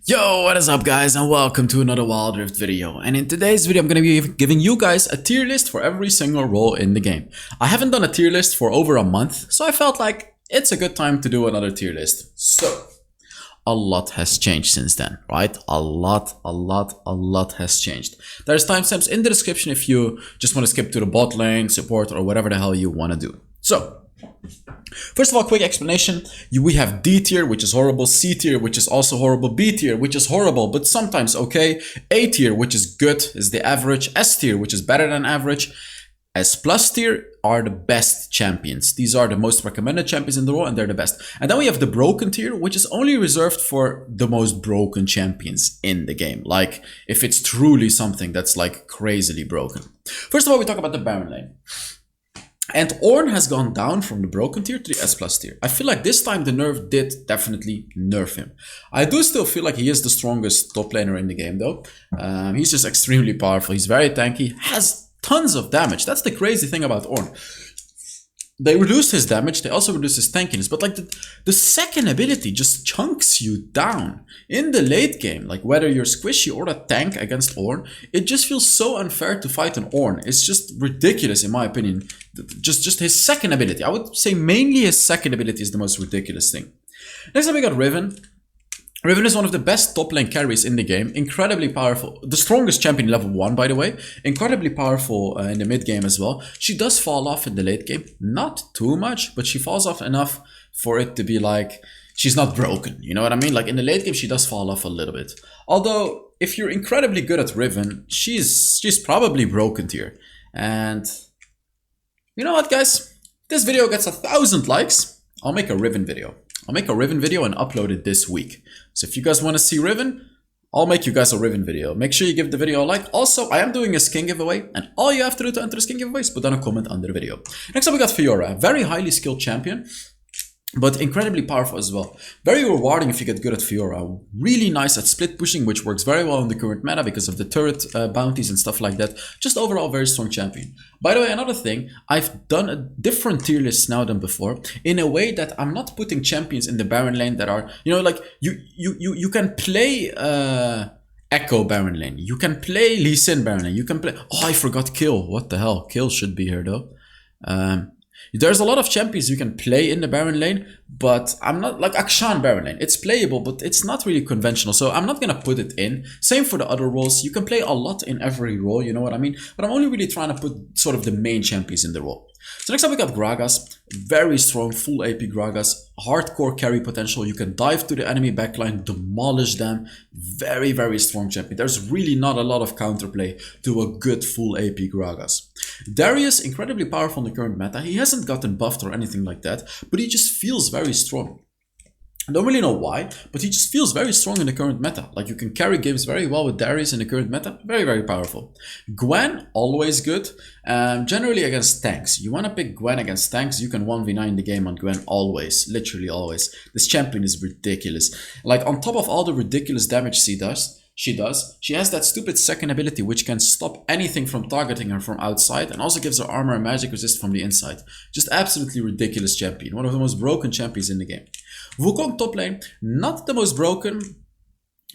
Yo, what is up guys, and welcome to another Wild Rift video. And in today's video I'm going to be giving you guys a tier list for every single role in the game. I haven't done a tier list for over a month, so I felt like it's a good time to do another tier list. So, a lot has changed since then, right? A lot has changed. There's timestamps in the description if you just want to skip to the bot lane, support, or whatever the hell you want to do. So, first of all, quick explanation. We have D tier, which is horrible, C tier, which is also horrible, B tier, which is horrible, but sometimes okay, A tier, which is good, is the average, S tier, which is better than average, S plus tier are the best champions. These are the most recommended champions in the role and they're the best. And then we have the broken tier, which is only reserved for the most broken champions in the game. Like, if it's truly something that's like crazily broken. First of all, we talk about the Baron lane. And Ornn has gone down from the broken tier to the S plus tier. I feel like this time the nerf did definitely nerf him. I do still feel like he is the strongest top laner in the game though. He's just extremely powerful. He's very tanky, has tons of damage. That's the crazy thing about Ornn. They reduced his damage, they also reduced his tankiness, but like the second ability just chunks you down. In the late game, like whether you're squishy or a tank against Ornn, it just feels so unfair to fight an Ornn. It's just ridiculous in my opinion. Just his second ability. I would say mainly his second ability is the most ridiculous thing. Next up we got Riven. Riven is one of the best top lane carries in the game, incredibly powerful, the strongest champion level 1 by the way, incredibly powerful in the mid game as well. She does fall off in the late game, not too much, but she falls off enough for it to be like, she's not broken, you know what I mean? Like in the late game she does fall off a little bit. Although, if you're incredibly good at Riven, she's probably broken tier. And, you know what guys, if this video gets 1,000 likes, I'll make a Riven video. I'll make a Riven video and upload it this week. So if you guys want to see Riven, I'll make you guys a Riven video. Make sure you give the video a like. Also, I am doing a skin giveaway, and all you have to do to enter the skin giveaway is put down a comment under the video. Next up we got Fiora, very highly skilled champion, but incredibly powerful as well. Very rewarding if you get good at Fiora. Really nice at split pushing, which works very well in the current meta because of the turret bounties and stuff like that. Just overall very strong champion. By the way, another thing, I've done a different tier list now than before, in a way that I'm not putting champions in the Baron lane that are, you know, like you can play Echo Baron lane, you can play Lee Sin Baron lane, you can play, oh I forgot Kill, what the hell, Kill should be here though. There's a lot of champions you can play in the Baron lane, but I'm not like Akshan Baron lane. It's playable, but it's not really conventional, so I'm not gonna put it in. Same for the other roles. You can play a lot in every role, you know what I mean? But I'm only really trying to put sort of the main champions in the role. So next up we got Gragas. Very strong, full AP Gragas. Hardcore carry potential. You can dive to the enemy backline, demolish them. Very strong champion. There's really not a lot of counterplay to a good full AP Gragas. Darius, incredibly powerful in the current meta. He hasn't gotten buffed or anything like that, but he just feels very strong. I don't really know why, but he just feels very strong in the current meta. Like you can carry games very well with Darius in the current meta. Very powerful. Gwen, always good. Generally against tanks. You want to pick Gwen against tanks, you can 1v9 the game on Gwen always. Literally always. This champion is ridiculous. Like on top of all the ridiculous damage she does, she has that stupid second ability which can stop anything from targeting her from outside and also gives her armor and magic resist from the inside. Just absolutely ridiculous champion. One of the most broken champions in the game. Wukong top lane, not the most broken.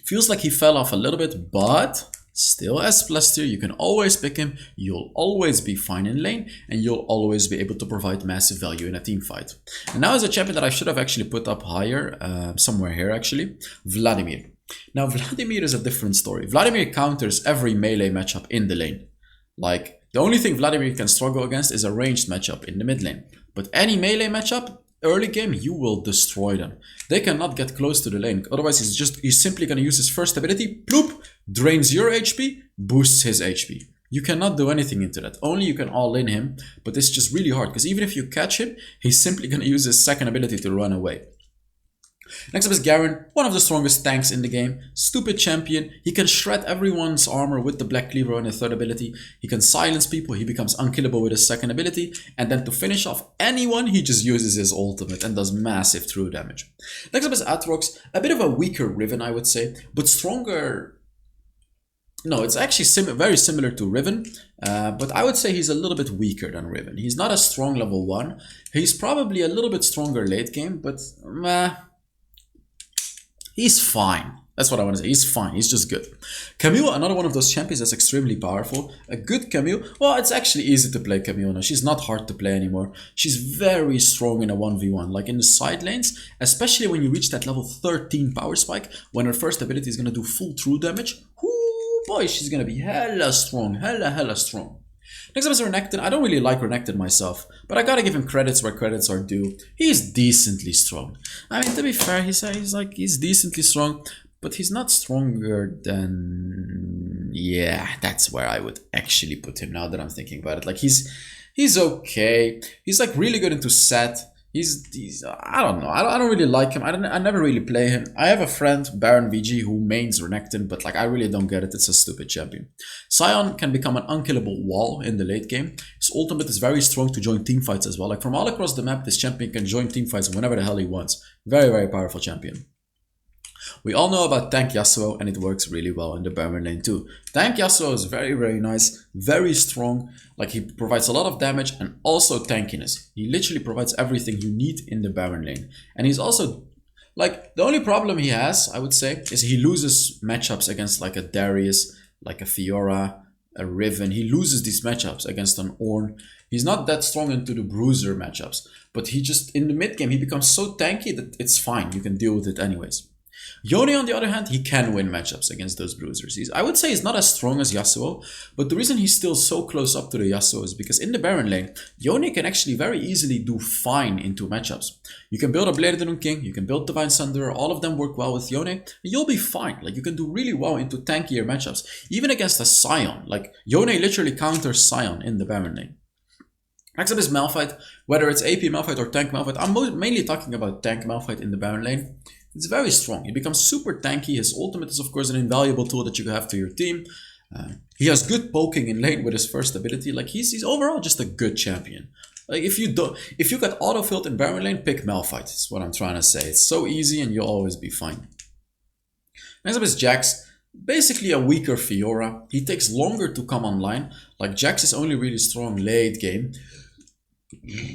Feels like he fell off a little bit, but still S plus tier. You can always pick him. You'll always be fine in lane, and you'll always be able to provide massive value in a team fight. And now is a champion that I should have actually put up higher, somewhere here actually, Vladimir. Now Vladimir is a different story. Vladimir counters every melee matchup in the lane. Like, the only thing Vladimir can struggle against is a ranged matchup in the mid lane. But any melee matchup, early game, you will destroy them. They cannot get close to the lane. Otherwise, he's simply going to use his first ability, bloop, drains your HP, boosts his HP. You cannot do anything into that. Only you can all-in him, but it's just really hard, because even if you catch him, he's simply going to use his second ability to run away. Next up is Garen, one of the strongest tanks in the game. Stupid champion. He can shred everyone's armor with the Black Cleaver and his third ability. He can silence people. He becomes unkillable with his second ability. And then to finish off anyone, he just uses his ultimate and does massive true damage. Next up is Aatrox. A bit of a weaker Riven, I would say, but stronger. No, it's actually very similar to Riven, but I would say he's a little bit weaker than Riven. He's not a strong level 1. He's probably a little bit stronger late game, but he's fine. That's what I want to say. He's fine. He's just good. Camille, another one of those champions that's extremely powerful. A good Camille. Well, it's actually easy to play Camille now. She's not hard to play anymore. She's very strong in a 1v1. Like in the side lanes, especially when you reach that level 13 power spike, when her first ability is going to do full true damage. Whoo, boy, she's going to be hella strong. Hella strong. Next up is Renekton. I don't really like Renekton myself, but I gotta give him credits where credits are due. He's decently strong. I mean, to be fair, he's decently strong, but he's not stronger than... Yeah, that's where I would actually put him now that I'm thinking about it. Like, he's okay. He's like really good into set. He's I don't know. I don't really like him. I never really play him. I have a friend, Baron VG, who mains Renekton, but like I really don't get it. It's a stupid champion. Sion can become an unkillable wall in the late game. His ultimate is very strong to join teamfights as well. Like from all across the map, this champion can join teamfights whenever the hell he wants. Very powerful champion. We all know about Tank Yasuo, and it works really well in the Baron lane too. Tank Yasuo is very nice, very strong. Like he provides a lot of damage and also tankiness. He literally provides everything you need in the Baron lane. And he's also, like, the only problem he has, I would say, is he loses matchups against like a Darius, like a Fiora, a Riven. He loses these matchups against an Ornn. He's not that strong into the bruiser matchups, but he just, in the mid game, he becomes so tanky that it's fine. You can deal with it anyways. Yone, on the other hand, he can win matchups against those bruisers. I would say he's not as strong as Yasuo, but the reason he's still so close up to the Yasuo is because in the Baron lane, Yone can actually very easily do fine into matchups. You can build a Bladed Rune King, you can build Divine Sunderer, all of them work well with Yone, and you'll be fine. Like, you can do really well into tankier matchups, even against a Sion. Like, Yone literally counters Sion in the Baron lane. Next up is Malphite. Whether it's AP Malphite or Tank Malphite, I'm mainly talking about Tank Malphite in the Baron lane. It's very strong. He becomes super tanky. His ultimate is, of course, an invaluable tool that you have to your team. He has good poking in lane with his first ability. Like, he's overall just a good champion. Like, if you got autofilled in Baron lane, pick Malphite. That's what I'm trying to say. It's so easy and you'll always be fine. Next up is Jax. Basically a weaker Fiora. He takes longer to come online. Like, Jax is only really strong late game,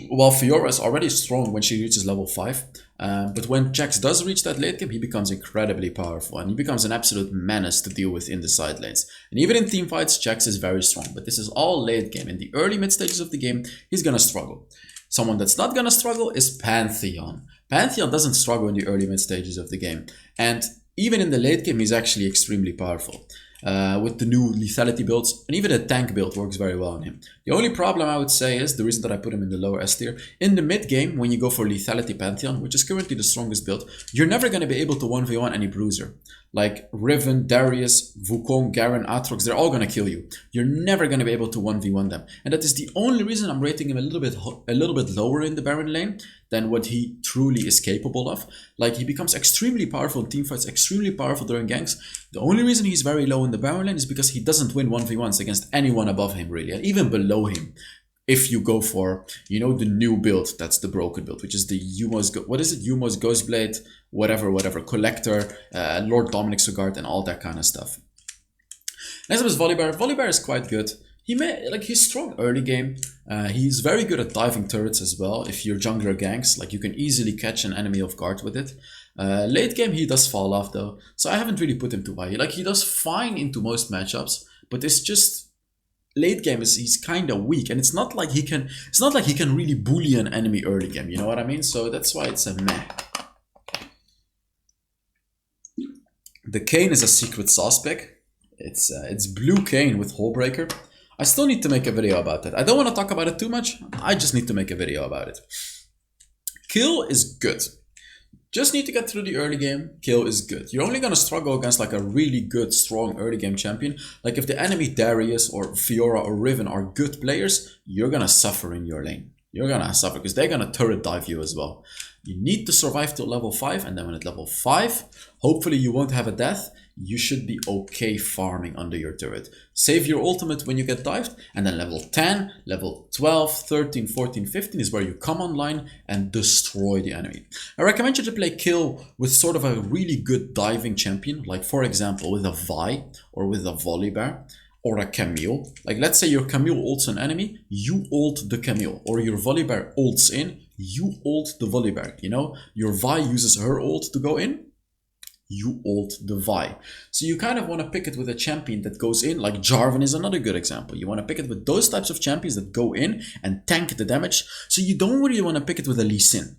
while Fiora is already strong when she reaches level 5. But when Jax does reach that late game, he becomes incredibly powerful and he becomes an absolute menace to deal with in the side lanes. And even in teamfights, Jax is very strong, but this is all late game. In the early mid stages of the game, he's gonna struggle. Someone that's not gonna struggle is Pantheon. Pantheon doesn't struggle in the early mid stages of the game, and even in the late game, he's actually extremely powerful. With the new lethality builds, and even the tank build works very well on him. The only problem I would say is, the reason that I put him in the lower S tier, in the mid game, when you go for lethality Pantheon, which is currently the strongest build, you're never going to be able to 1v1 any bruiser. Like Riven, Darius, Wukong, Garen, Aatrox, they're all going to kill you. You're never going to be able to 1v1 them. And that is the only reason I'm rating him a little bit lower in the Baron lane than what he truly is capable of. Like, he becomes extremely powerful in teamfights, extremely powerful during ganks. The only reason he's very low in the Baron lane is because he doesn't win 1v1s against anyone above him, really, and even below him. If you go for, you know, the new build, that's the broken build, which is the Umos Ghostblade, whatever, Collector, Lord Dominic's Regard, and all that kind of stuff. Next up is Volibear. Volibear is quite good. He's strong early game. He's very good at diving turrets as well. If you're jungler ganks, like, you can easily catch an enemy off guard with it. Late game, he does fall off though, so I haven't really put him too high. Like, he does fine into most matchups, but it's just late game he's kind of weak, and it's not like he can really bully an enemy early game. You know what I mean? So that's why it's a meh. The Kayn is a secret sauce pick. It's blue Kayn with Hullbreaker. I still need to make a video about that. I don't want to talk about it too much. I just need to make a video about it. Kill is good. Just need to get through the early game. Kill is good. You're only going to struggle against like a really good, strong early game champion. Like, if the enemy Darius or Fiora or Riven are good players, you're going to suffer in your lane. You're going to suffer because they're going to turret dive you as well. You need to survive till level 5, and then when at level 5, hopefully you won't have a death. You should be okay farming under your turret. Save your ultimate when you get dived, and then level 10, level 12, 13, 14, 15 is where you come online and destroy the enemy. I recommend you to play Kill with sort of a really good diving champion, like for example with a Vi or with a Volibear or a Camille. Like, let's say your Camille ults an enemy, you ult the Camille, or your Volibear ults in, you ult the Volibear. You know, your Vi uses her ult to go in, you ult the Vi. So you kind of want to pick it with a champion that goes in, like Jarvan is another good example. You want to pick it with those types of champions that go in and tank the damage. So you don't really want to pick it with a Lee Sin.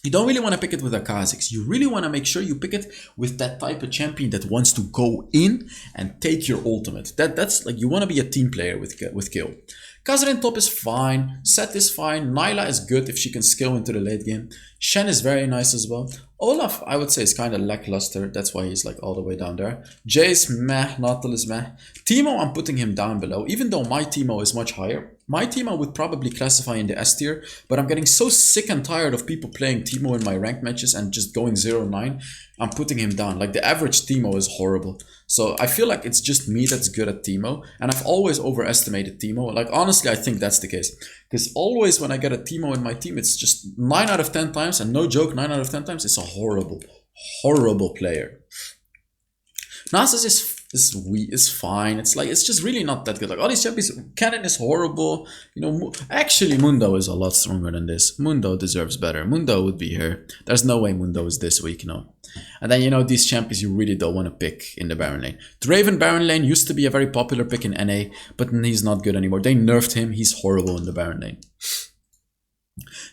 You don't really want to pick it with a Kha'Zix. You really want to make sure you pick it with that type of champion that wants to go in and take your ultimate. That's like, you want to be a team player with Kill. Kha'Zix top is fine. Sett is fine. Nyla is good if she can scale into the late game. Shen is very nice as well. Olaf, I would say, is kind of lackluster. That's why he's like all the way down there. Jayce, meh. Nautilus, meh. Teemo, I'm putting him down below. Even though my Teemo is much higher. My Teemo would probably classify in the S tier. But I'm getting so sick and tired of people playing Teemo in my ranked matches and just going 0-9. I'm putting him down. Like, the average Teemo is horrible. So I feel like it's just me that's good at Teemo. And I've always overestimated Teemo. Like, honestly, I think that's the case. Because always when I get a Teemo in my team, it's just 9 out of 10 times. And no joke, 9 out of 10 times, it's a horrible, horrible player. Nasus is fine. It's like, it's just really not that good. Like, all these champions, Cannon is horrible. You know, actually Mundo is a lot stronger than this. Mundo deserves better. Mundo would be here. There's no way Mundo is this weak, no. And then, you know, these champions you really don't want to pick in the Baron lane. Draven Baron lane used to be a very popular pick in NA, but he's not good anymore. They nerfed him. He's horrible in the Baron lane.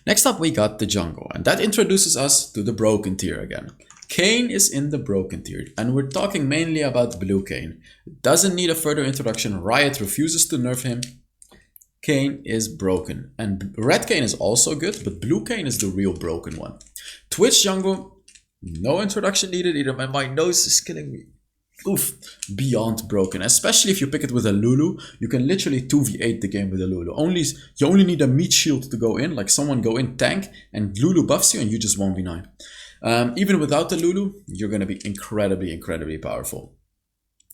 Next up, we got the jungle, and that introduces us to the broken tier again. Kayn is in the broken tier, and we're talking mainly about blue Kayn. Doesn't need a further introduction. Riot refuses to nerf him. Kayn is broken, and red Kayn is also good, but blue Kayn is the real broken one. Twitch jungle, no introduction needed either. My nose is killing me. Oof, beyond broken. Especially if you pick it with a Lulu, you can literally 2v8 the game with a Lulu. You only need a meat shield to go in, like someone go in tank, and Lulu buffs you and you just 1v9. Even without the Lulu, you're going to be incredibly, incredibly powerful.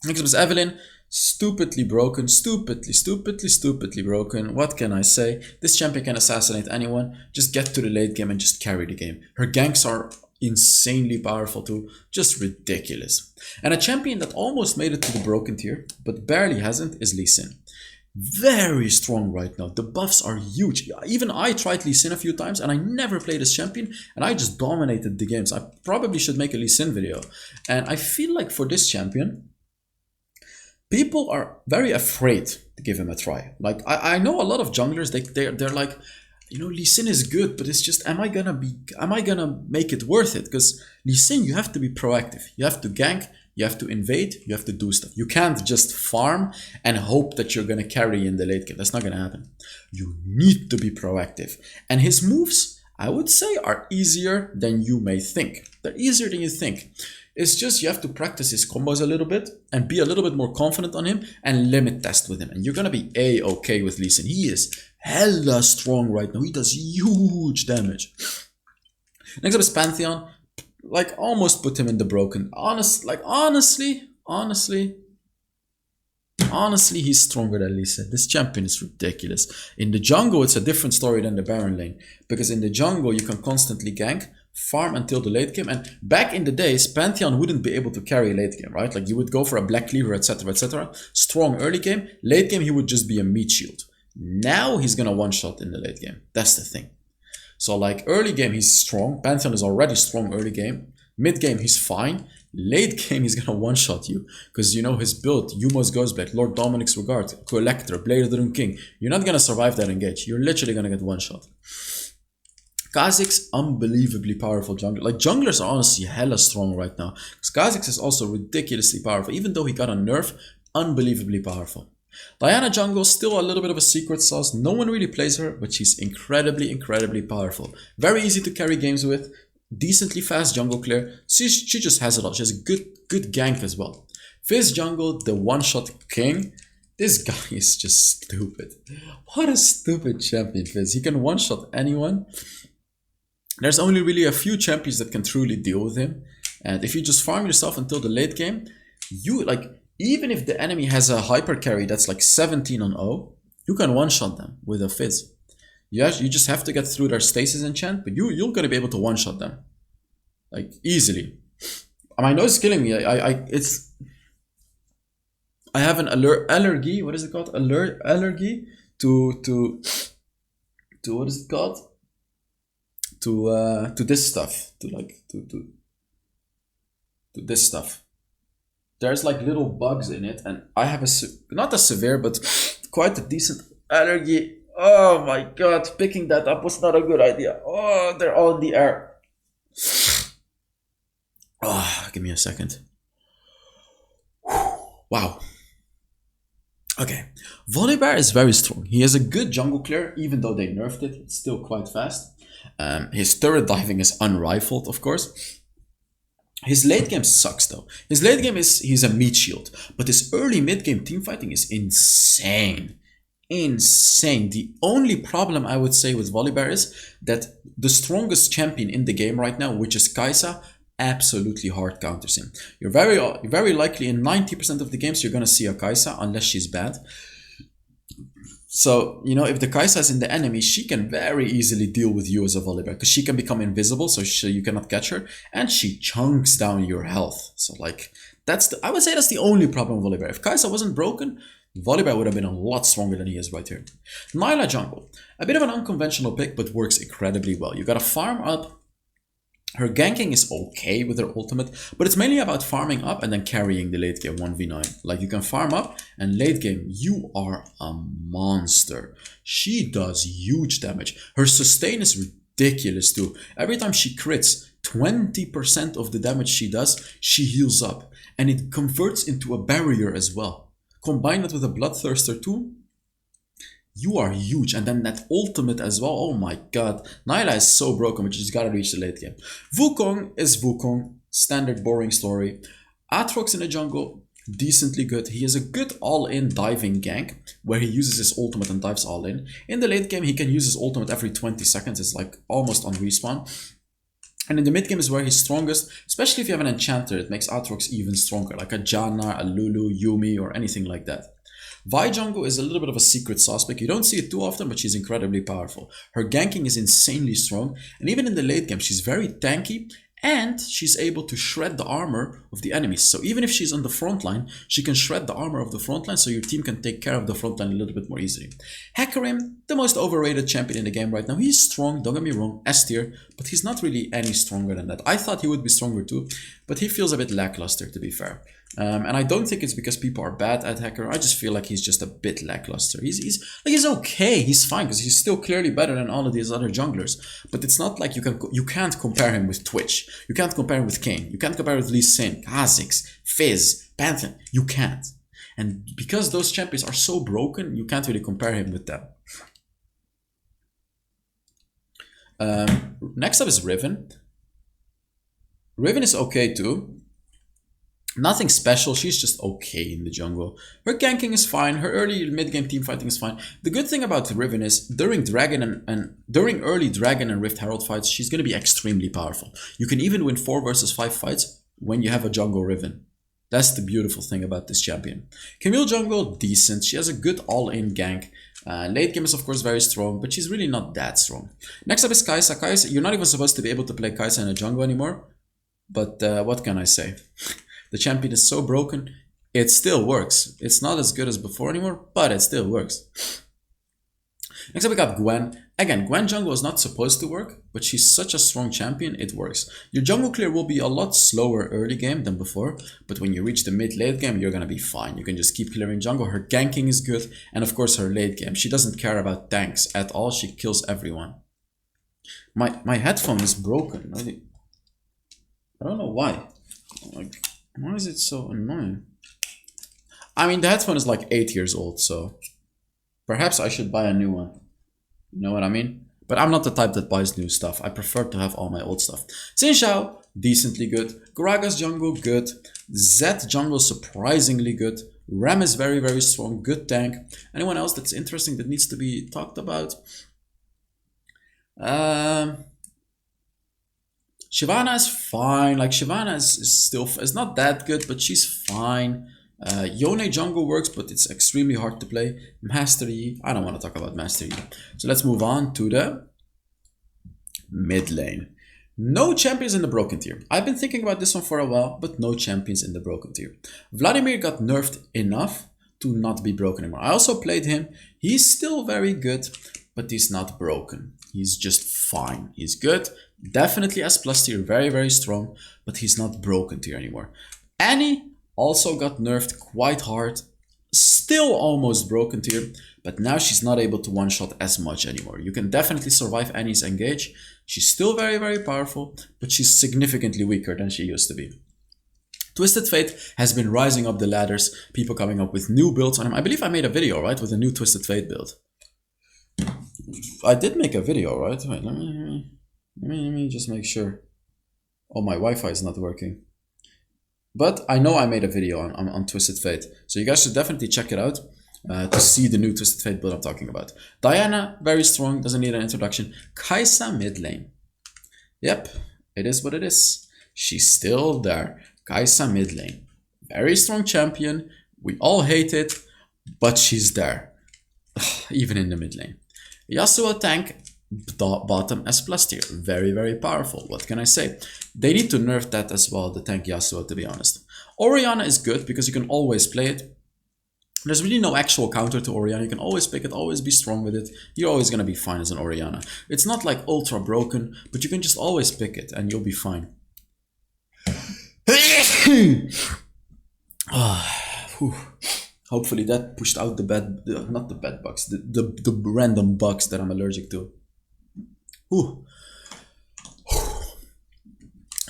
Next up is Evelynn. Stupidly broken, stupidly broken. What can I say? This champion can assassinate anyone. Just get to the late game and just carry the game. Her ganks are insanely powerful too. Just ridiculous. And a champion that almost made it to the broken tier, but barely hasn't, is Lee Sin. Very strong right now. The buffs are huge. Even I tried Lee Sin a few times and I never played this champion and I just dominated the games. I probably should make a Lee Sin video. And I feel like for this champion, people are very afraid to give him a try. Like, I know a lot of junglers, they're like, you know, Lee Sin is good, but it's just, am I gonna make it worth it? Because Lee Sin, you have to be proactive. You have to gank, you have to invade, you have to do stuff. You can't just farm and hope that you're gonna carry in the late game. That's not gonna happen. You need to be proactive. And his moves, I would say, are easier than you may think. They're easier than you think. It's just you have to practice his combos a little bit and be a little bit more confident on him and limit test with him. And you're gonna be A-okay with Lee Sin. He is hella strong right now. He does huge damage. Next up is Pantheon. Like, almost put him in the broken. Honestly, he's stronger than Lee Sin. This champion is ridiculous. In the jungle, it's a different story than the Baron lane. Because in the jungle, you can constantly gank, farm until the late game. And back in the days, Pantheon wouldn't be able to carry late game, right? Like, you would go for a Black Cleaver, etc, etc. Strong early game. Late game, he would just be a meat shield. Now he's gonna one-shot in the late game. That's the thing. So, like, early game, he's strong. Pantheon is already strong early game. Mid game, he's fine. Late game, he's gonna one-shot you. Because, you know, his build, Yumo's Ghostblade, Lord Dominic's Regard, Collector, Blade of the Rune King. You're not gonna survive that engage. You're literally gonna get one-shot. Kha'Zix, unbelievably powerful jungler. Like, junglers are honestly hella strong right now. Because Kha'Zix is also ridiculously powerful. Even though he got a nerf, unbelievably powerful. Diana jungle, still a little bit of a secret sauce. No one really plays her, but she's incredibly, incredibly powerful. Very easy to carry games with. Decently fast jungle clear. She just has a lot. She has a good gank as well. Fizz jungle, the one-shot king. This guy is just stupid. What a stupid champion, Fizz. He can one-shot anyone. There's only really a few champions that can truly deal with him. And if you just farm yourself until the late game, you, like, even if the enemy has a hyper carry that's like 17 on 0, you can one-shot them with a Fizz. You just have to get through their stasis enchant, but you're gonna be able to one-shot them. Like, easily. My nose is killing me. I have an allergy. What is it called? Allergy to what is it called? To this stuff. To to this stuff. There's like little bugs in it, and I have not a severe, but quite a decent allergy. Oh my god, picking that up was not a good idea. Oh, they're all in the air. Oh, give me a second. Wow. Okay, Volibear is very strong. He has a good jungle clear, even though they nerfed it. It's still quite fast. His turret diving is unrivaled, of course. His late game sucks though. His late game he's a meat shield, but his early mid game team fighting is insane. Insane. The only problem I would say with Volibear is that the strongest champion in the game right now, which is Kai'Sa, absolutely hard counters him. You're very likely in 90% of the games you're gonna see a Kai'Sa unless she's bad. So, you know, if the Kai'Sa is in the enemy, she can very easily deal with you as a Volibear because she can become invisible, so you cannot catch her, and she chunks down your health. So, like, I would say that's the only problem with Volibear. If Kai'Sa wasn't broken, Volibear would have been a lot stronger than he is right here. Nilah jungle, a bit of an unconventional pick, but works incredibly well. You gotta farm up. Her ganking is okay with her ultimate, but it's mainly about farming up and then carrying the late game 1v9. Like, you can farm up, and late game, you are a monster. She does huge damage. Her sustain is ridiculous too. Every time she crits, 20% of the damage she does, she heals up. And it converts into a barrier as well. Combine it with a Bloodthirster too, you are huge. And then that ultimate as well. Oh my god. Nilah is so broken, but you just gotta reach the late game. Wukong is Wukong. Standard boring story. Aatrox in the jungle, decently good. He has a good all-in diving gank, where he uses his ultimate and dives all in. In the late game, he can use his ultimate every 20 seconds. It's like almost on respawn. And in the mid game is where he's strongest, especially if you have an enchanter. It makes Aatrox even stronger, like a Janna, a Lulu, Yuumi, or anything like that. Vi jungle is a little bit of a secret sauce pick. You don't see it too often, but she's incredibly powerful. Her ganking is insanely strong, and even in the late game, she's very tanky, and she's able to shred the armor of the enemies. So even if she's on the front line, she can shred the armor of the front line, so your team can take care of the front line a little bit more easily. Hecarim, the most overrated champion in the game right now. He's strong, don't get me wrong, S tier, but he's not really any stronger than that. I thought he would be stronger too, but he feels a bit lackluster, to be fair. And I don't think it's because people are bad at Hecarim. I just feel like he's just a bit lackluster. He's okay. He's fine because he's still clearly better than all of these other junglers. But it's not like you can't compare him with Twitch. You can't compare him with Kayn. You can't compare him with Lee Sin, Kha'Zix, Fizz, Pantheon. You can't. And because those champions are so broken, you can't really compare him with them. Next up is Riven. Riven is okay too. Nothing special, she's just okay in the jungle. Her ganking is fine, her early mid-game team fighting is fine. The good thing about Riven is during during early Dragon and Rift Herald fights, she's going to be extremely powerful. You can even win 4 versus 5 fights when you have a jungle Riven. That's the beautiful thing about this champion. Camille jungle, decent. She has a good all-in gank. Late game is of course very strong, but she's really not that strong. Next up is Kai'Sa. Kai'Sa, you're not even supposed to be able to play Kai'Sa in a jungle anymore. But what can I say? The champion is so broken, it still works. It's not as good as before anymore, but it still works. Next up we got Gwen. Again, Gwen jungle is not supposed to work, but she's such a strong champion, it works. Your jungle clear will be a lot slower early game than before, but when you reach the mid-late game, you're gonna be fine. You can just keep clearing jungle. Her ganking is good, and of course her late game. She doesn't care about tanks at all, she kills everyone. My headphone is broken. I don't know why. Like, why is it so annoying? I mean, the headphone is like 8 years old, so perhaps I should buy a new one. You know what I mean? But I'm not the type that buys new stuff. I prefer to have all my old stuff. Xin Zhao, decently good. Gragas jungle, good. Zed jungle, surprisingly good. Ram is very, very strong. Good tank. Anyone else that's interesting that needs to be talked about? Shyvana is fine. Like, Shyvana is still is not that good, but she's fine. Yone jungle works, but it's extremely hard to play. Master Yi, I don't want to talk about Master Yi. So let's move on to the mid lane. No champions in the broken tier. I've been thinking about this one for a while, but no champions in the broken tier. Vladimir got nerfed enough to not be broken anymore. I also played him. He's still very good, but he's not broken. He's just fine. He's good. Definitely S plus tier, very, very strong, but he's not broken tier anymore. Annie also got nerfed quite hard, still almost broken tier, but now she's not able to one-shot as much anymore. You can definitely survive Annie's engage. She's still very, very powerful, but she's significantly weaker than she used to be. Twisted Fate has been rising up the ladders, people coming up with new builds on him. I believe I made a video, right, with a new Twisted Fate build. I did make a video, right? Wait, let me just make sure. Oh, my Wi-Fi is not working. But I know I made a video on Twisted Fate, so you guys should definitely check it out to see the new Twisted Fate build I'm talking about. Diana, very strong, doesn't need an introduction. Kai'Sa mid lane. Yep, it is what it is. She's still there. Kai'Sa mid lane. Very strong champion. We all hate it, but she's there. Even in the mid lane. Yasuo tank, bottom S plus tier. Very, very powerful. What can I say? They need to nerf that as well, the tank Yasuo, to be honest. Orianna is good because you can always play it. There's really no actual counter to Orianna. You can always pick it, always be strong with it. You're always going to be fine as an Orianna. It's not like ultra broken, but you can just always pick it and you'll be fine. Hopefully that pushed out the bad, not the bad bugs, the random bugs that I'm allergic to.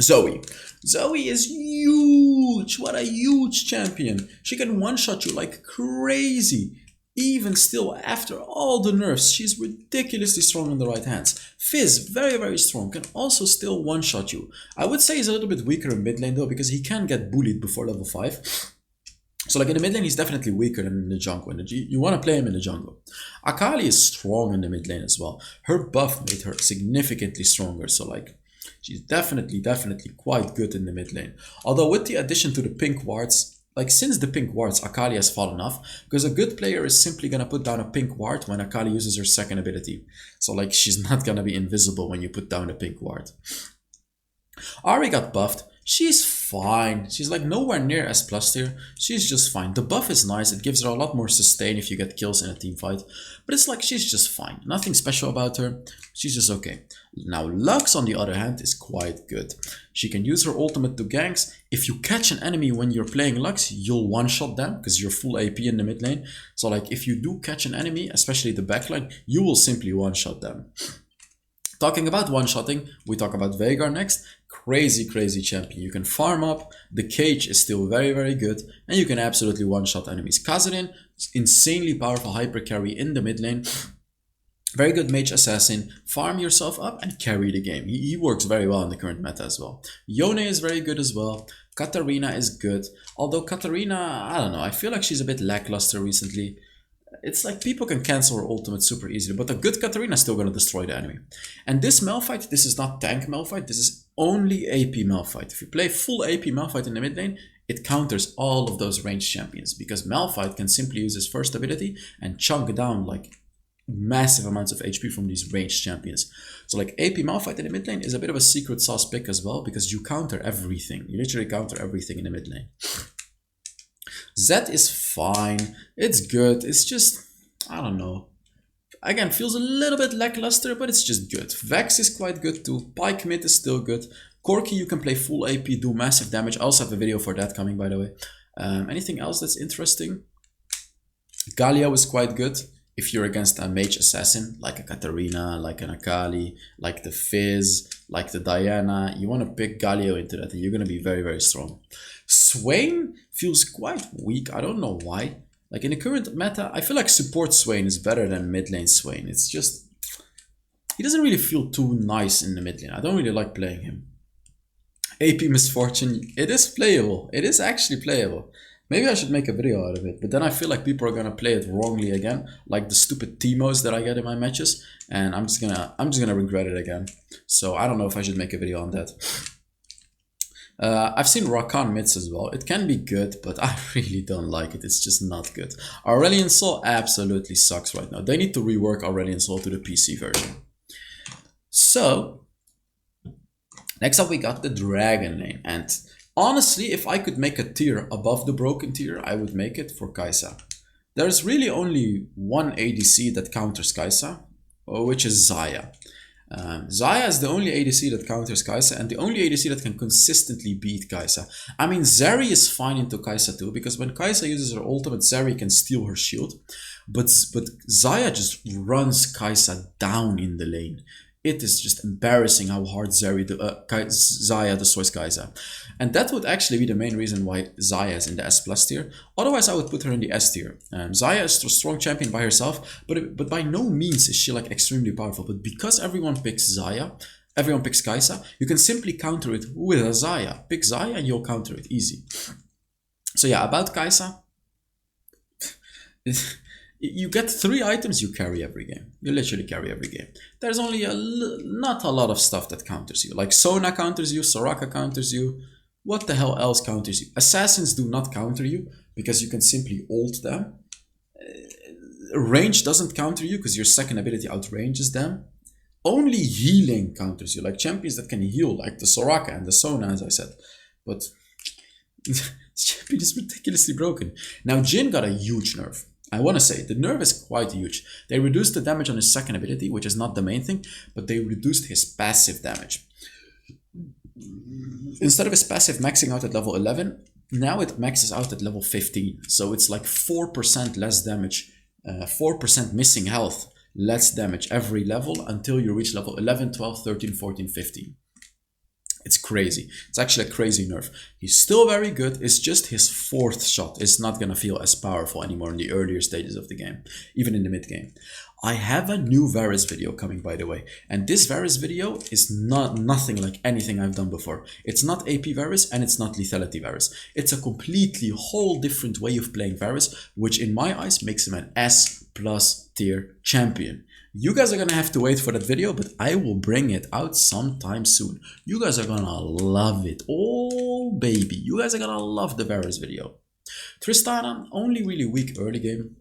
Zoe. Zoe is huge. What a huge champion. She can one-shot you like crazy. Even still, after all the nerfs, she's ridiculously strong in the right hands. Fizz, very, very strong, can also still one-shot you. I would say he's a little bit weaker in mid lane though, because he can get bullied before level 5. So like in the mid lane, he's definitely weaker than in the jungle. You want to play him in the jungle. Akali is strong in the mid lane as well. Her buff made her significantly stronger, so like she's definitely quite good in the mid lane. Although with the addition to the pink wards, like since the pink wards, Akali has fallen off, because a good player is simply gonna put down a pink ward when Akali uses her second ability. So like she's not gonna be invisible when you put down a pink ward. Ahri got buffed. She's fine. She's like nowhere near S plus tier. She's just fine. The buff is nice. It gives her a lot more sustain if you get kills in a team fight. But it's like she's just fine. Nothing special about her. She's just okay. Now Lux on the other hand is quite good. She can use her ultimate to ganks. If you catch an enemy when you're playing Lux, you'll one-shot them because you're full AP in the mid lane. So like if you do catch an enemy, especially the backline, you will simply one-shot them. Talking about one-shotting, we talk about Veigar next. Crazy champion. You can farm up, the cage is still very, very good, and you can absolutely one-shot enemies. Khazad, insanely powerful hyper carry in the mid lane. Very good mage assassin. Farm yourself up and carry the game. He works very well in the current meta as well. Yone is very good as well. Katarina is good. Although Katarina, I don't know, I feel like she's a bit lackluster recently. It's like people can cancel her ultimate super easily, but a good Katarina is still going to destroy the enemy. And this Malphite, this is not tank Malphite, this is only AP Malphite. If you play full AP Malphite in the mid lane, it counters all of those ranged champions, because Malphite can simply use his first ability and chunk down like massive amounts of HP from these ranged champions. So like AP Malphite in the mid lane is a bit of a secret sauce pick as well, because you counter everything. You literally counter everything in the mid lane. Zed is fine. It's good. It's just, I don't know. Again, feels a little bit lackluster, but it's just good. Vex is quite good too. Pyke mid is still good. Corki, you can play full AP, do massive damage. I also have a video for that coming, by the way. Anything else that's interesting? Galio is quite good. If you're against a mage assassin, like a Katarina, like an Akali, like the Fizz, like the Diana, you want to pick Galio into that and you're going to be very, very strong. Swain feels quite weak. I don't know why. Like in the current meta, I feel like support Swain is better than mid lane Swain. It's just, he doesn't really feel too nice in the mid lane. I don't really like playing him. AP Misfortune, it is playable. It is actually playable. Maybe I should make a video out of it, but then I feel like people are gonna play it wrongly again, like the stupid Teemos that I get in my matches, and I'm just gonna regret it again. So I don't know if I should make a video on that. I've seen Rakan mids as well. It can be good, but I really don't like it. It's just not good. Aurelion Sol absolutely sucks right now. They need to rework Aurelion Sol to the PC version. So next up we got the Dragon lane, and honestly, if I could make a tier above the broken tier, I would make it for Kai'Sa. There's really only one ADC that counters Kai'Sa, which is Xayah. Xayah is the only ADC that counters Kai'Sa and the only ADC that can consistently beat Kai'Sa. I mean, Zeri is fine into Kai'Sa too, because when Kai'Sa uses her ultimate, Zeri can steal her shield. But Xayah just runs Kai'Sa down in the lane. It is just embarrassing how hard Xayah destroys Kai'Sa. And that would actually be the main reason why Xayah is in the S plus tier. Otherwise, I would put her in the S tier. Xayah is a strong champion by herself, but by no means is she like extremely powerful. But because everyone picks Xayah, everyone picks Kai'Sa, you can simply counter it with a Xayah. Pick Xayah and you'll counter it easy. So yeah, about Kai'Sa. You get 3 items, you carry every game. You literally carry every game. There's only not a lot of stuff that counters you. Like Sona counters you, Soraka counters you. What the hell else counters you? Assassins do not counter you because you can simply ult them. Range doesn't counter you because your second ability outranges them. Only healing counters you, like champions that can heal, like the Soraka and the Sona, as I said. But this champion is ridiculously broken. Now Jhin got a huge nerf. I want to say, the nerf is quite huge. They reduced the damage on his second ability, which is not the main thing, but they reduced his passive damage. Instead of his passive maxing out at level 11, now it maxes out at level 15. So it's like 4% less damage, 4% missing health, less damage every level until you reach level 11, 12, 13, 14, 15. It's crazy. It's actually a crazy nerf. He's still very good. It's just his 4th shot is not going to feel as powerful anymore in the earlier stages of the game, even in the mid game. I have a new Varus video coming, by the way. And this Varus video is nothing like anything I've done before. It's not AP Varus and it's not Lethality Varus. It's a completely whole different way of playing Varus, which in my eyes makes him an S+ tier champion. You guys are gonna have to wait for that video, but I will bring it out sometime soon. You guys are gonna love it. Oh baby, you guys are gonna love the Varus video. Tristana, only really weak early game.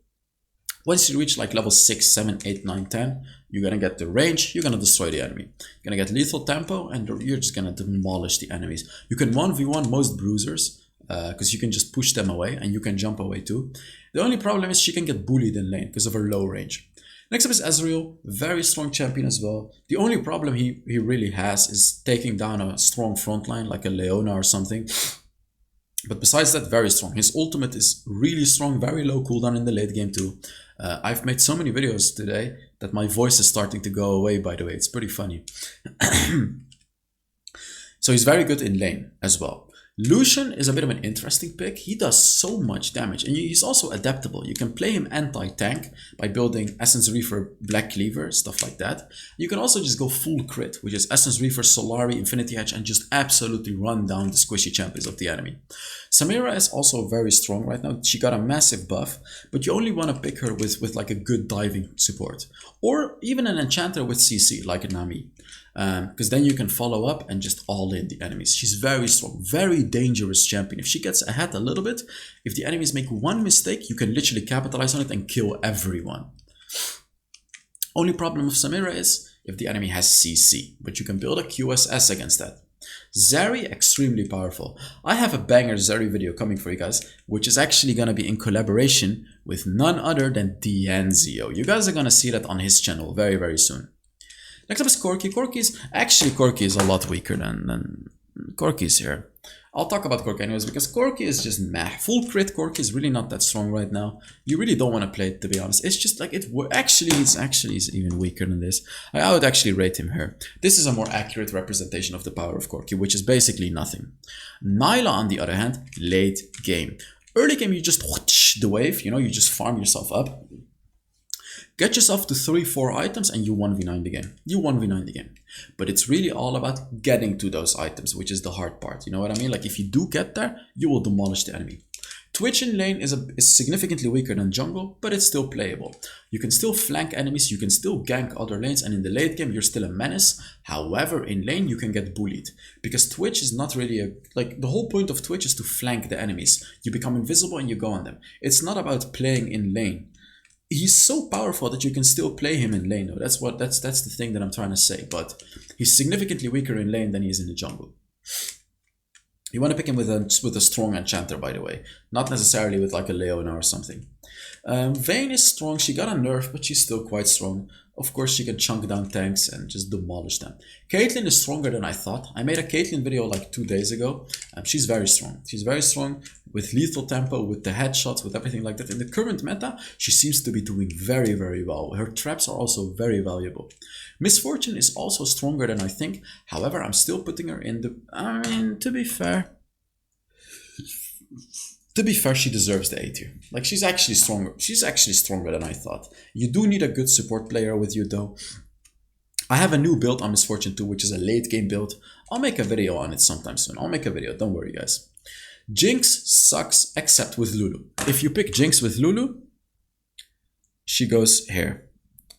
Once you reach like level 6, 7, 8, 9, 10, you're gonna get the range, you're gonna destroy the enemy. You're gonna get lethal tempo, and you're just gonna demolish the enemies. You can 1v1 most bruisers, because you can just push them away, and you can jump away too. The only problem is she can get bullied in lane because of her low range. Next up is Ezreal, very strong champion as well. The only problem he really has is taking down a strong frontline like a Leona or something. But besides that, very strong. His ultimate is really strong, very low cooldown in the late game too. I've made so many videos today that my voice is starting to go away, by the way. It's pretty funny. So he's very good in lane as well. Lucian is a bit of an interesting pick. He does so much damage and he's also adaptable. You can play him anti-tank by building Essence Reaver, Black Cleaver, stuff like that. You can also just go full crit, which is Essence Reaver, Solari, Infinity Hedge, and just absolutely run down the squishy champions of the enemy. Samira is also very strong right now. She got a massive buff, but you only want to pick her with like a good diving support. Or even an enchanter with CC, like a Nami. Because then you can follow up and just all in the enemies. She's very strong, very dangerous champion. If she gets ahead a little bit, if the enemies make one mistake, you can literally capitalize on it and kill everyone. Only problem with Samira is if the enemy has CC, but you can build a QSS against that. Zeri, extremely powerful. I have a banger Zeri video coming for you guys, which is actually going to be in collaboration with none other than D'Anzio. You guys are going to see that on his channel very, very soon. Next up is Corki. Corki is a lot weaker than Corki's here. I'll talk about Corki anyways because Corki is just meh. Full crit Corki is really not that strong right now. You really don't want to play it, to be honest. It's just like it's even weaker than this. I would actually rate him here. This is a more accurate representation of the power of Corki, which is basically nothing. Nyla, on the other hand, late game. Early game, you just whoosh the wave. You know, you just farm yourself up. Get yourself to 3-4 items and you 1v9 the game. You 1v9 the game. But it's really all about getting to those items, which is the hard part. You know what I mean? Like if you do get there, you will demolish the enemy. Twitch in lane is significantly weaker than jungle, but it's still playable. You can still flank enemies, you can still gank other lanes, and in the late game, you're still a menace. However, in lane, you can get bullied. Because Twitch is not really the whole point of Twitch is to flank the enemies. You become invisible and you go on them. It's not about playing in lane. He's so powerful that you can still play him in lane though. That's the thing that I'm trying to say, but he's significantly weaker in lane than he is in the jungle. You want to pick him with a strong enchanter, by the way, not necessarily with like a Leona or something. Vayne is strong. She got a nerf, but she's still quite strong. Of course, she can chunk down tanks and just demolish them. Caitlyn is stronger than I thought. I made a Caitlyn video like 2 days ago. She's very strong. She's very strong with lethal tempo, with the headshots, with everything like that. In the current meta, she seems to be doing very, very well. Her traps are also very valuable. Misfortune is also stronger than I think. However, I'm still putting her in the... I mean, to be fair, she deserves the A tier. Like, she's actually stronger. She's actually stronger than I thought. You do need a good support player with you, though. I have a new build on Misfortune 2, which is a late game build. I'll make a video on it sometime soon. I'll make a video. Don't worry, guys. Jinx sucks except with Lulu. If you pick Jinx with Lulu, she goes here.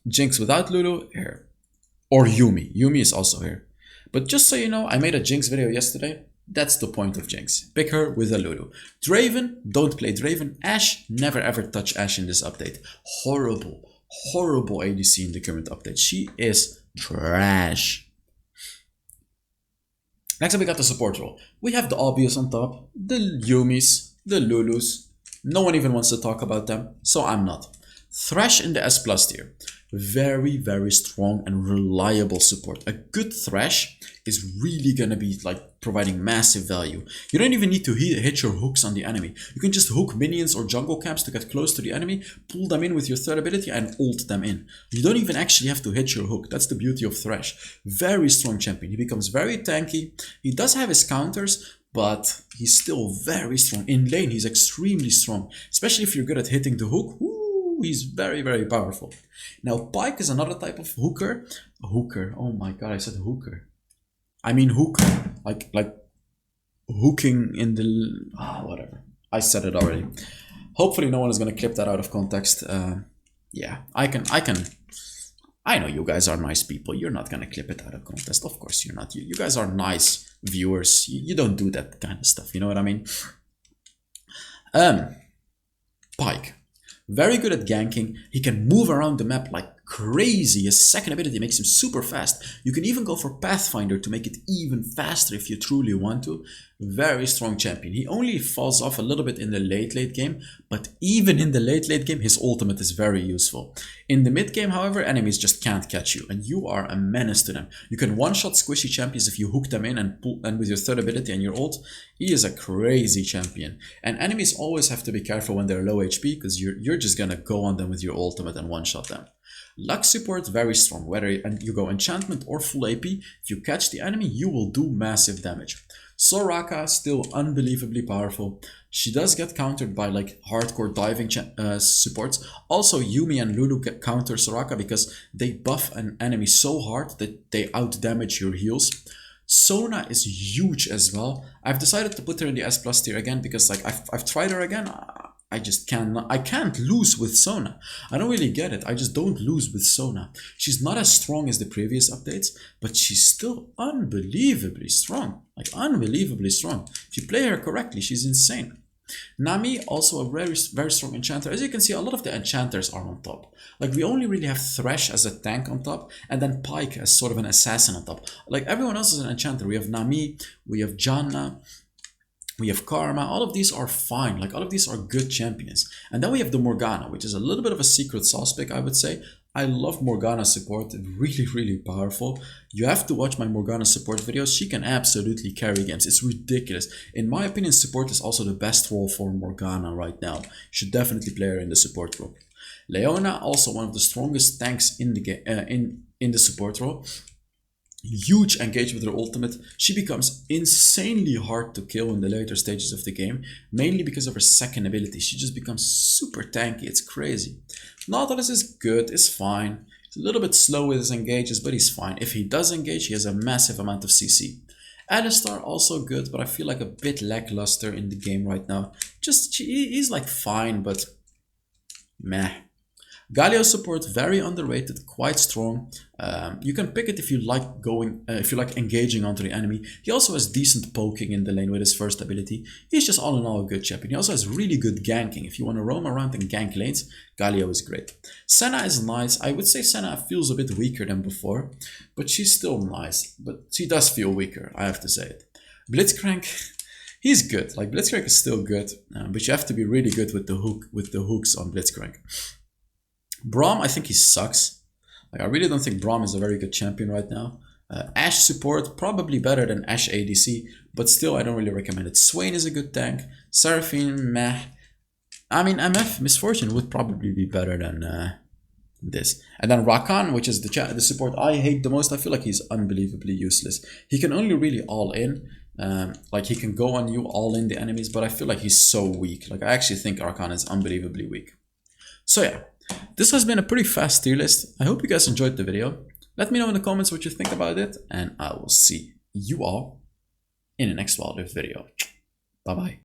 Jinx without Lulu, here. Or Yumi. Yumi is also here. But just so you know, I made a Jinx video yesterday. That's the point of Jinx. Pick her with a Lulu. Draven, don't play Draven. Ashe, never ever touch Ashe in this update. Horrible, horrible ADC in the current update. She is trash. Next up, we got the support role. We have the obvious on top. The Yumis, the Lulus. No one even wants to talk about them, so I'm not. Thresh in the S+ tier. Very, very strong and reliable support. A good Thresh is really gonna be like providing massive value. You don't even need to hit your hooks on the enemy. You can just hook minions or jungle camps to get close to the enemy, pull them in with your third ability and ult them in. You don't even actually have to hit your hook. That's the beauty of Thresh. Very strong champion. He becomes very tanky. He does have his counters, but he's still very strong. In lane, he's extremely strong, especially if you're good at hitting the hook. He's very, very powerful. Now, Pyke is another type of hooker. Hooker. Oh my god, I said hooker. I mean hook. Like hooking in the... whatever. I said it already. Hopefully no one is going to clip that out of context. Yeah, I know you guys are nice people. You're not going to clip it out of context. Of course you're not. You guys are nice viewers. You don't do that kind of stuff. You know what I mean? Pyke. Very good at ganking. He can move around the map like crazy. His second ability makes him super fast. You can even go for Pathfinder to make it even faster if you truly want to. Very strong champion. He only falls off a little bit in the late game, but even in the late game, his ultimate is very useful. In the mid game, however, enemies just can't catch you, and you are a menace to them. You can one-shot squishy champions if you hook them in and pull, and with your third ability and your ult, he is a crazy champion. And enemies always have to be careful when they're low HP, because you're just gonna go on them with your ultimate and one-shot them. Luck support, very strong. Whether you go enchantment or full AP, if you catch the enemy, you will do massive damage. Soraka, still unbelievably powerful. She does get countered by like hardcore diving supports. Also, Yumi and Lulu get counter Soraka because they buff an enemy so hard that they out-damage your heals. Sona is huge as well. I've decided to put her in the S+ tier again because like I've tried her again. I just can't lose with Sona. I don't really get it. I just don't lose with Sona. She's not as strong as the previous updates, but she's still unbelievably strong. Like unbelievably strong. If you play her correctly, she's insane. Nami, also a very, very strong enchanter. As you can see, a lot of the enchanters are on top. Like we only really have Thresh as a tank on top, and then Pyke as sort of an assassin on top. Like everyone else is an enchanter. We have Nami, we have Janna, we have Karma. All of these are fine. Like all of these are good champions. And then we have the Morgana, which is a little bit of a secret sauce pick, I would say. I love Morgana support. Really, really powerful. You have to watch my Morgana support videos. She can absolutely carry games. It's ridiculous. In my opinion, support is also the best role for Morgana right now. You should definitely play her in the support role. Leona, also one of the strongest tanks in the game, in the support role. Huge engage with her ultimate. She becomes insanely hard to kill in the later stages of the game, mainly because of her second ability. She just becomes super tanky. It's crazy. Nautilus is good, is fine. He's a little bit slow with his engages, but he's fine. If he does engage, he has a massive amount of CC. Alistar also good, but I feel like a bit lackluster in the game right now. He's like fine, but meh. Galio support, very underrated, quite strong. You can pick it if you like engaging onto the enemy. He also has decent poking in the lane with his first ability. He's just all in all a good champion. He also has really good ganking. If you want to roam around and gank lanes, Galio is great. Senna is nice. I would say Senna feels a bit weaker than before, but she's still nice. But she does feel weaker, I have to say it. Blitzcrank, he's good. Like Blitzcrank is still good, but you have to be really good with the hooks on Blitzcrank. Braum, I think he sucks. Like, I really don't think Braum is a very good champion right now. Ashe support, probably better than Ashe ADC, but still I don't really recommend it. Swain is a good tank. Seraphine, meh. I mean, MF, Misfortune would probably be better than this. And then Rakan, which is the support I hate the most. I feel like he's unbelievably useless. He can only really all in. Like, he can go on you, all in the enemies, but I feel like he's so weak. Like, I actually think Rakan is unbelievably weak. So yeah, this has been a pretty fast tier list. I hope you guys enjoyed the video. Let me know in the comments what you think about it, and I will see you all in the next Wild Rift video. Bye bye.